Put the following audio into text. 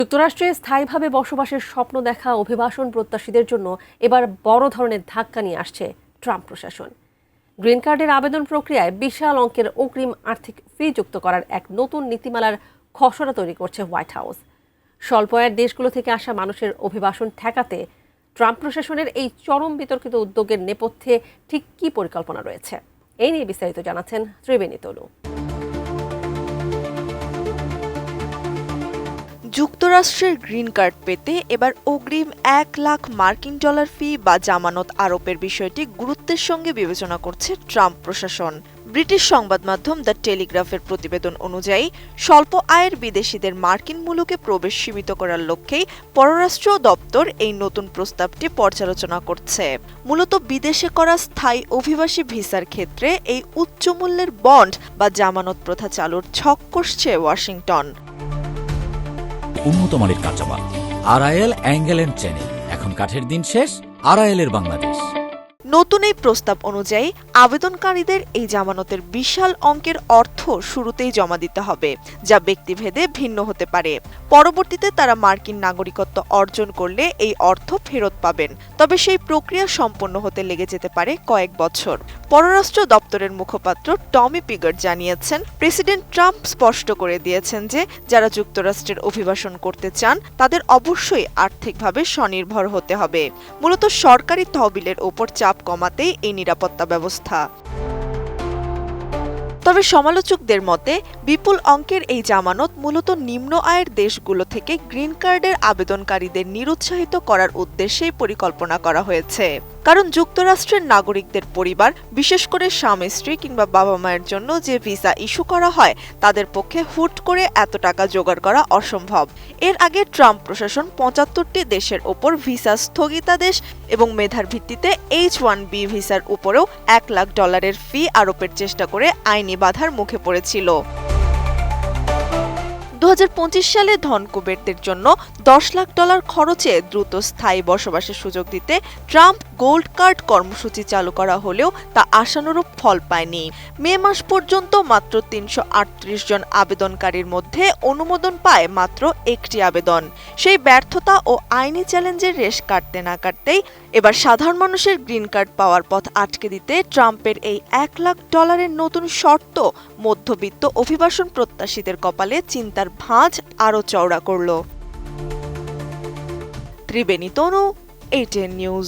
যুক্তরাষ্ট্রে স্থায়ীভাবে বসবাসের স্বপ্ন দেখা অভিবাসন প্রত্যাশীদের জন্য এবার বড় ধরনের ধাক্কা নিয়ে আসছে ট্রাম্প প্রশাসন। গ্রিন কার্ডের আবেদন প্রক্রিয়ায় বিশাল অঙ্কের অগ্রিম আর্থিক ফি যুক্ত করার এক নতুন নীতিমালার খসড়া তৈরি করছে হোয়াইট হাউস। স্বল্প আয়ের দেশগুলো থেকে আসা মানুষের অভিবাসন ঠেকাতে ট্রাম্প প্রশাসনের এই চরম বিতর্কিত উদ্যোগের নেপথ্যে ঠিক কী পরিকল্পনা রয়েছে, এই নিয়ে বিস্তারিত জানাচ্ছেন ত্রিবেণী তনু। যুক্তরাষ্ট্রের গ্রিন কার্ড পেতে এবার অগ্রিম $1 লাখ ফি বা জামানত আরোপের বিষয়টি গুরুত্বের সঙ্গে বিবেচনা করছে ট্রাম্প প্রশাসন। ব্রিটিশ সংবাদ মাধ্যম দ্য টেলিগ্রাফের প্রতিবেদন অনুযায়ী স্বল্প আয়ের বিদেশিদের মার্কিন মুলুকে প্রবেশ সীমিত করার লক্ষ্যেই পররাষ্ট্র দপ্তর এই নতুন প্রস্তাবটি পর্যালোচনা করছে। মূলত বিদেশে করা স্থায়ী অভিবাসী ভিসার ক্ষেত্রে এই উচ্চ মূল্যের বন্ড বা জামানত প্রথা চালুর ছক কষছে ওয়াশিংটন। উন্নত মানের কাঁচামাল আরআইএল অ্যাঙ্গেল এন্ড চ্যানেল, এখন কাঠের দিন শেষ, আরআইএল এর বাংলাদেশ। নতুন এই প্রস্তাব অনুযায়ী আবেদনকারীদের এই জামানতের বিশাল অঙ্কের অর্থ শুরুতেই জমা দিতে হবে, যা ব্যক্তিভেদে ভিন্ন হতে পারে। পরবর্তীতে তারা মার্কিন নাগরিকত্ব অর্জন করলে এই অর্থ ফেরত পাবেন, তবে সেই প্রক্রিয়া সম্পন্ন হতে লেগে যেতে পারে কয়েক বছর। পররাষ্ট্র দপ্তরের মুখপাত্র টমি পিগার জানিয়েছেন, প্রেসিডেন্ট ট্রাম্প স্পষ্ট করে দিয়েছেন যে যারা যুক্তরাষ্ট্রের অভিবাসন করতে চান তাদের অবশ্যই আর্থিকভাবে স্বনির্ভর হতে হবে। মূলত সরকারি তহবিলের ওপর চাপ কমাতেই এই নিরাপত্তা ব্যবস্থা। তবে সমালোচকদের মতে বিপুল অঙ্কের এই জামানত মূলত নিম্ন আয়ের দেশগুলো থেকে গ্রিন কার্ডের আবেদনকারীদের নিরুৎসাহিত করার উদ্দেশ্যেই পরিকল্পনা করা হয়েছে। কারণ যুক্তরাষ্ট্রের নাগরিকদের পরিবার, বিশেষ করে স্বামী স্ত্রী কিংবা বাবা মায়ের জন্য যে ভিসা ইস্যু করা হয় তাদের পক্ষে হুট করে এত টাকা জোগাড় করা অসম্ভব। এর আগে ট্রাম্প প্রশাসন ৭৫টি দেশের ওপর ভিসা স্থগিতাদেশ এবং মেধার ভিত্তিতে H-1B ভিসার উপরেও $1 লাখ ফি আরোপের চেষ্টা করে আইনি বাধার মুখে পড়েছিল। ২০২৫ সালে ধনকুবেরদের জন্য $10 লাখ খরচে দ্রুত স্থায়ী বসবাসের সুযোগ দিতে ট্রাম্প গোল্ড কার্ড কর্মসূচি চালু করা হলেও তা আশানুরূপ ফল পায়নি। মে মাস পর্যন্ত মাত্র ৩৩৮ জন আবেদনকারীর মধ্যে অনুমোদন পায় মাত্র একটি আবেদন। সেই ব্যর্থতা ও আইনি চ্যালেঞ্জের রেশ কাটতে না কাটতেই এবার সাধারণ মানুষের গ্রিন কার্ড পাওয়ার পথ আটকে দিতে ট্রাম্পের এই $1 লাখ নতুন শর্ত মধ্যবিত্ত অভিবাসন প্রত্যাশীদের কপালে চিন্তার ভাঁজ আরও চওড়া করল। ত্রিবেণী তনু, ATN নিউজ।